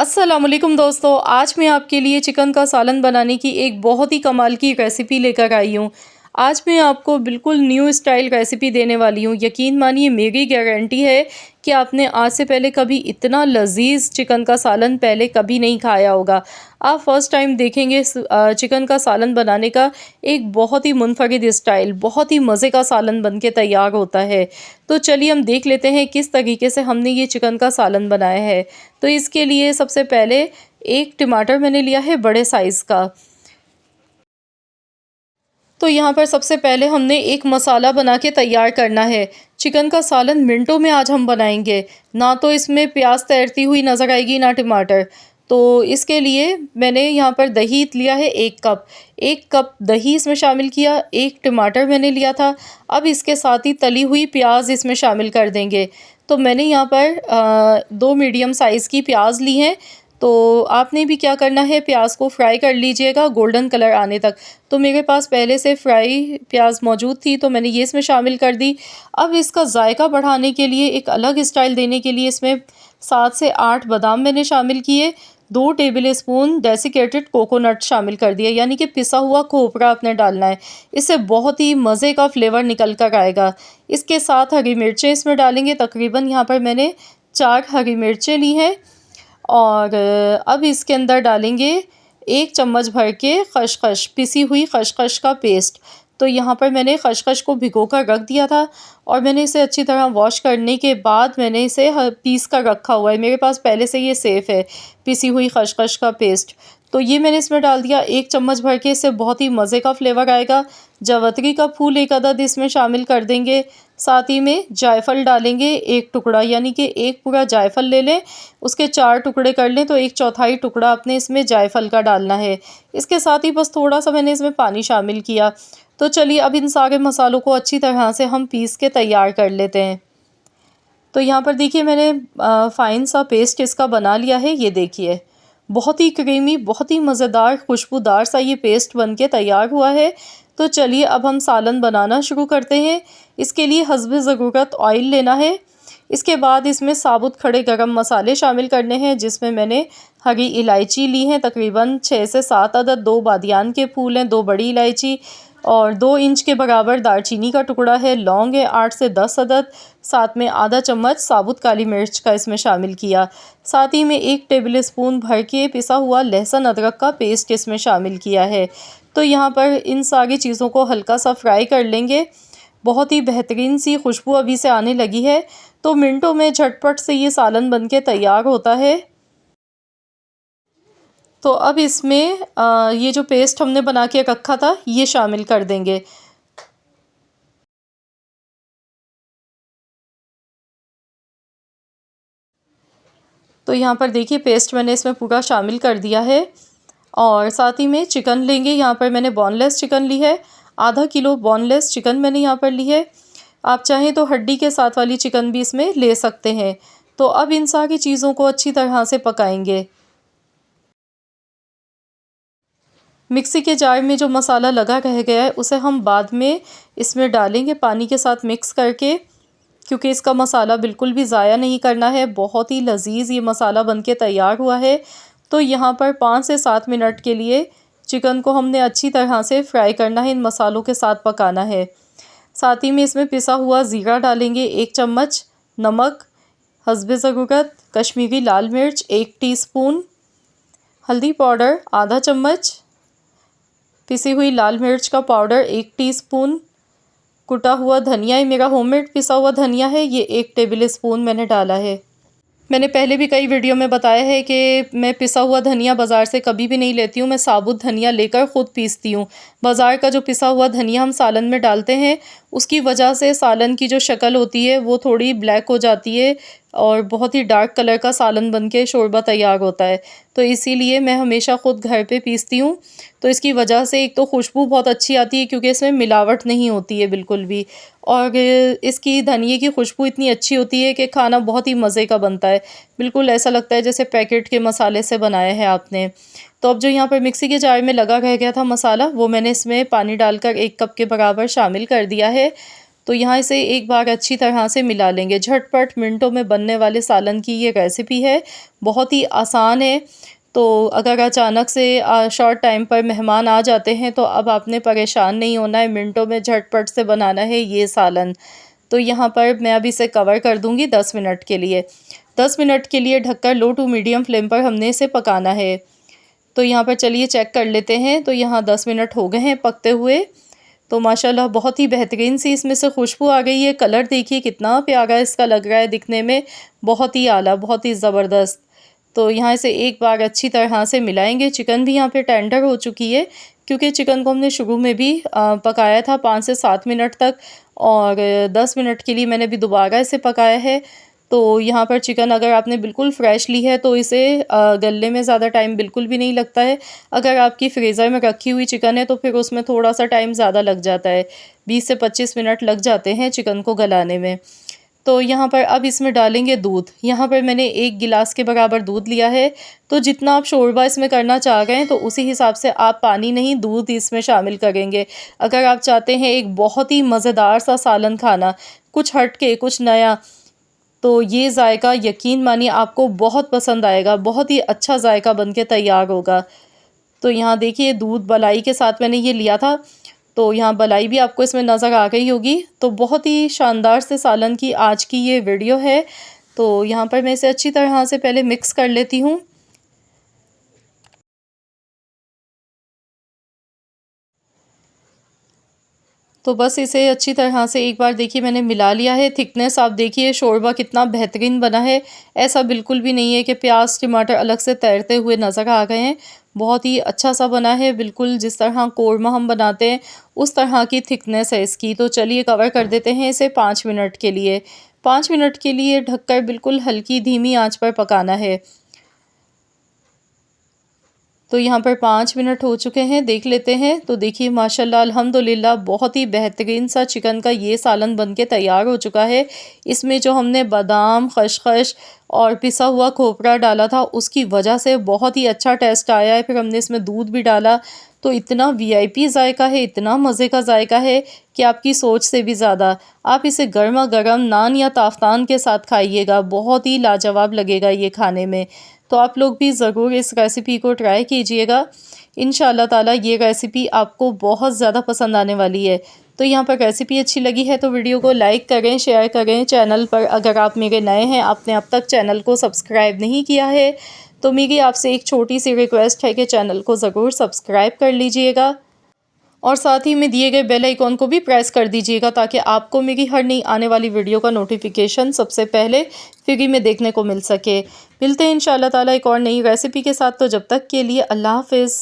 अस्सलामुअलैकुम दोस्तों, आज मैं आपके लिए चिकन का सालन बनाने की एक बहुत ही कमाल की रेसिपी लेकर आई हूँ। आज मैं आपको बिल्कुल न्यू स्टाइल रेसिपी देने वाली हूँ। यकीन मानिए, मेरी गारंटी है कि आपने आज से पहले कभी इतना लज़ीज़ चिकन का सालन पहले कभी नहीं खाया होगा। आप फर्स्ट टाइम देखेंगे चिकन का सालन बनाने का एक बहुत ही मुनफरिद स्टाइल, बहुत ही मज़े का सालन बन के तैयार होता है। तो चलिए हम देख लेते हैं किस तरीके से हमने ये चिकन का सालन बनाया है। तो इसके लिए सबसे पहले एक टमाटर मैंने लिया है बड़े साइज़ का। तो यहाँ पर सबसे पहले हमने एक मसाला बना के तैयार करना है। चिकन का सालन मिनटों में आज हम बनाएंगे। ना तो इसमें प्याज तैरती हुई नज़र आएगी, ना टमाटर। तो इसके लिए मैंने यहाँ पर दही लिया है 1 कप। 1 कप दही इसमें शामिल किया, 1 टमाटर मैंने लिया था। अब इसके साथ ही तली हुई प्याज इसमें शामिल कर देंगे। तो मैंने यहाँ पर 2 मीडियम साइज़ की प्याज ली हैं। तो आपने भी क्या करना है, प्याज को फ्राई कर लीजिएगा गोल्डन कलर आने तक। तो मेरे पास पहले से फ्राई प्याज मौजूद थी, तो मैंने ये इसमें शामिल कर दी। अब इसका जायका बढ़ाने के लिए, एक अलग स्टाइल देने के लिए, इसमें 7 से 8 बादाम मैंने शामिल किए। 2 टेबल स्पून डेसिकेटेड कोकोनट शामिल कर दिया, यानी कि पिसा हुआ खोपरा आपने डालना है। इससे बहुत ही मज़े का फ्लेवर निकल कर आएगा। इसके साथ हरी मिर्चें इसमें डालेंगे। तकरीबन यहाँ पर मैंने 4 हरी मिर्चें ली हैं। और अब इसके अंदर डालेंगे 1 चम्मच भर के खसखस, पिसी हुई खसखस का पेस्ट। तो यहाँ पर मैंने खसखस को भिगोकर रख दिया था और मैंने इसे अच्छी तरह वॉश करने के बाद मैंने इसे पीस कर रखा हुआ है। मेरे पास पहले से ये सेफ़ है, पिसी हुई खसखस का पेस्ट। तो ये मैंने इसमें डाल दिया 1 चम्मच भर के। इससे बहुत ही मज़े का फ्लेवर आएगा। जावित्री का फूल 1 अदद इसमें शामिल कर देंगे। साथ ही में जायफल डालेंगे 1 टुकड़ा, यानी कि 1 पूरा जायफल ले लें, उसके 4 टुकड़े कर लें, तो 1/4 टुकड़ा आपने इसमें जायफल का डालना है। इसके साथ ही बस थोड़ा-सा मैंने इसमें पानी शामिल किया। तो चलिए अब इन सारे मसालों को अच्छी तरह से हम पीस के तैयार कर लेते हैं। तो यहाँ पर देखिए मैंने फ़ाइन सा पेस्ट इसका बना लिया है, ये देखिए। बहुत ही क्रीमी, बहुत ही मज़ेदार, खुशबूदार सा ये पेस्ट बन के तैयार हुआ है। तो चलिए अब हम सालन बनाना शुरू करते हैं। इसके लिए हस्बे ज़रूरत ऑयल लेना है। इसके बाद इसमें साबुत खड़े गरम मसाले शामिल करने हैं, जिसमें मैंने हरी इलायची ली है तकरीबन 6 से 7 अदद, 2 बादियान के फूल हैं, 2 बड़ी इलायची और 2 इंच के बराबर दालचीनी का टुकड़ा है, लौंग है 8 से 10 अदद, साथ में आधा चम्मच साबुत काली मिर्च का इसमें शामिल किया। साथ ही में 1 टेबल स्पून भर के पिसा हुआ लहसुन अदरक का पेस्ट इसमें शामिल किया है। तो यहाँ पर इन सारी चीज़ों को हल्का सा फ्राई कर लेंगे। बहुत ही बेहतरीन सी खुशबू अभी से आने लगी है। तो मिनटों में झटपट से ये सालन बन के तैयार होता है। तो अब इसमें ये जो पेस्ट हमने बना के रखा था, ये शामिल कर देंगे। तो यहाँ पर देखिए पेस्ट मैंने इसमें पूरा शामिल कर दिया है। और साथ ही में चिकन लेंगे। यहाँ पर मैंने बोनलेस चिकन ली है, आधा किलो बोनलेस चिकन मैंने यहाँ पर ली है। आप चाहें तो हड्डी के साथ वाली चिकन भी इसमें ले सकते हैं। तो अब इन सारी चीज़ों को अच्छी तरह से पकाएंगे। मिक्सी के जार में जो मसाला लगा रह गया है, उसे हम बाद में इसमें डालेंगे पानी के साथ मिक्स करके, क्योंकि इसका मसाला बिल्कुल भी ज़ाया नहीं करना है। बहुत ही लजीज ये मसाला बनके तैयार हुआ है। तो यहाँ पर 5 से 7 मिनट के लिए चिकन को हमने अच्छी तरह से फ्राई करना है, इन मसालों के साथ पकाना है। साथ ही में इसमें पिसा हुआ ज़ीरा डालेंगे 1 चम्मच, नमक हस्बे ज़रूरत, कश्मीरी लाल मिर्च 1 टीस्पून, हल्दी पाउडर आधा चम्मच, पिसी हुई लाल मिर्च का पाउडर 1 टीस्पून, कुटा हुआ धनिया, ये मेरा होममेड पिसा हुआ धनिया है, ये 1 टेबल स्पून मैंने डाला है। मैंने पहले भी कई वीडियो में बताया है कि मैं पिसा हुआ धनिया बाज़ार से कभी भी नहीं लेती हूँ। मैं साबुत धनिया लेकर ख़ुद पीसती हूँ। बाज़ार का जो पिसा हुआ धनिया हम सालन में डालते हैं, उसकी वजह से सालन की जो शक्ल होती है वो थोड़ी ब्लैक हो जाती है और बहुत ही डार्क कलर का सालन बन के शोरबा तैयार होता है। तो इसीलिए मैं हमेशा ख़ुद घर पे पीसती हूँ। तो इसकी वजह से एक तो खुशबू बहुत अच्छी आती है, क्योंकि इसमें मिलावट नहीं होती है बिल्कुल भी। और इसकी धनिये की खुशबू इतनी अच्छी होती है कि खाना बहुत ही मज़े का बनता है। बिल्कुल ऐसा लगता है जैसे पैकेट के मसाले से बनाया है आपने। तो अब जो यहाँ पर मिक्सी के जार में लगा रह गया था मसाला, वो मैंने इसमें पानी डालकर 1 कप के बराबर शामिल कर दिया है। तो यहाँ इसे एक बार अच्छी तरह से मिला लेंगे। झटपट मिनटों में बनने वाले सालन की ये रेसिपी है, बहुत ही आसान है। तो अगर अचानक से शॉर्ट टाइम पर मेहमान आ जाते हैं तो अब आपने परेशान नहीं होना है, मिनटों में झटपट से बनाना है ये सालन। तो यहाँ पर मैं अब इसे कवर कर दूँगी 10 मिनट के लिए। 10 मिनट के लिए ढककर लो टू मीडियम फ्लेम पर हमने इसे पकाना है। तो यहाँ पर चलिए चेक कर लेते हैं। तो यहाँ 10 मिनट हो गए हैं पकते हुए। तो माशाल्लाह बहुत ही बेहतरीन सी इसमें से खुशबू आ गई है। कलर देखिए कितना प्यारा इसका लग रहा है दिखने में, बहुत ही आला, बहुत ही ज़बरदस्त। तो यहाँ इसे एक बार अच्छी तरह से मिलाएंगे। चिकन भी यहाँ पे टेंडर हो चुकी है, क्योंकि चिकन को हमने शुरू में भी पकाया था 5 से 7 मिनट तक, और 10 मिनट के लिए मैंने भी दोबारा इसे पकाया है। तो यहाँ पर चिकन अगर आपने बिल्कुल फ्रेश ली है तो इसे गलने में ज़्यादा टाइम बिल्कुल भी नहीं लगता है। अगर आपकी फ्रीज़र में रखी हुई चिकन है तो फिर उसमें थोड़ा सा टाइम ज़्यादा लग जाता है, 20 से 25 मिनट लग जाते हैं चिकन को गलाने में। तो यहाँ पर अब इसमें डालेंगे दूध। यहाँ पर मैंने 1 गिलास के बराबर दूध लिया है। तो जितना आप शोरबा इसमें करना चाह रहे हैं तो उसी हिसाब से आप पानी नहीं, दूध इसमें शामिल करेंगे। अगर आप चाहते हैं एक बहुत ही मज़ेदार सा सालन खाना, कुछ हट के, कुछ नया, तो ये जायका यकीन मानिए आपको बहुत पसंद आएगा। बहुत ही अच्छा जायका बन के तैयार होगा। तो यहाँ देखिए दूध बलाई के साथ मैंने ये लिया था, तो यहाँ बलाई भी आपको इसमें नज़र आ गई होगी। तो बहुत ही शानदार से सालन की आज की ये वीडियो है। तो यहाँ पर मैं इसे अच्छी तरह से पहले मिक्स कर लेती हूँ। तो बस इसे अच्छी तरह से एक बार देखिए मैंने मिला लिया है। थिकनेस आप देखिए शोरबा कितना बेहतरीन बना है। ऐसा बिल्कुल भी नहीं है कि प्याज टमाटर अलग से तैरते हुए नज़र आ गए हैं। बहुत ही अच्छा सा बना है, बिल्कुल जिस तरह कोरमा हम बनाते हैं उस तरह की थिकनेस है इसकी। तो चलिए कवर कर देते हैं इसे 5 मिनट के लिए। 5 मिनट के लिए ढककर बिल्कुल हल्की धीमी आंच पर पकाना है। तो यहाँ पर 5 मिनट हो चुके हैं, देख लेते हैं। तो देखिए माशाल्लाह अल्हम्दुलिल्लाह बहुत ही बेहतरीन सा चिकन का ये सालन बन के तैयार हो चुका है। इसमें जो हमने बादाम, खसखस और पिसा हुआ खोपरा डाला था उसकी वजह से बहुत ही अच्छा टेस्ट आया है। फिर हमने इसमें दूध भी डाला, तो इतना वीआईपी जायका है, इतना मज़े का जायका है कि आपकी सोच से भी ज़्यादा। आप इसे गर्मा गर्म नान या ताफ़तान के साथ खाइएगा, बहुत ही लाजवाब लगेगा ये खाने में। तो आप लोग भी ज़रूर इस रेसिपी को ट्राई कीजिएगा। इंशाअल्लाह ताला ये रेसिपी आपको बहुत ज़्यादा पसंद आने वाली है। तो यहाँ पर रेसिपी अच्छी लगी है तो वीडियो को लाइक करें, शेयर करें। चैनल पर अगर आप मेरे नए हैं, आपने अब तक चैनल को सब्सक्राइब नहीं किया है, तो मेरी आपसे एक छोटी सी रिक्वेस्ट है कि चैनल को ज़रूर सब्सक्राइब कर लीजिएगा, और साथ ही में दिए गए बेल आइकॉन को भी प्रेस कर दीजिएगा, ताकि आपको मेरी हर नई आने वाली वीडियो का नोटिफिकेशन सबसे पहले फ्री में देखने को मिल सके। मिलते हैं इंशाअल्लाह ताला एक और नई रेसिपी के साथ। तो जब तक के लिए अल्लाह हाफ़िज़।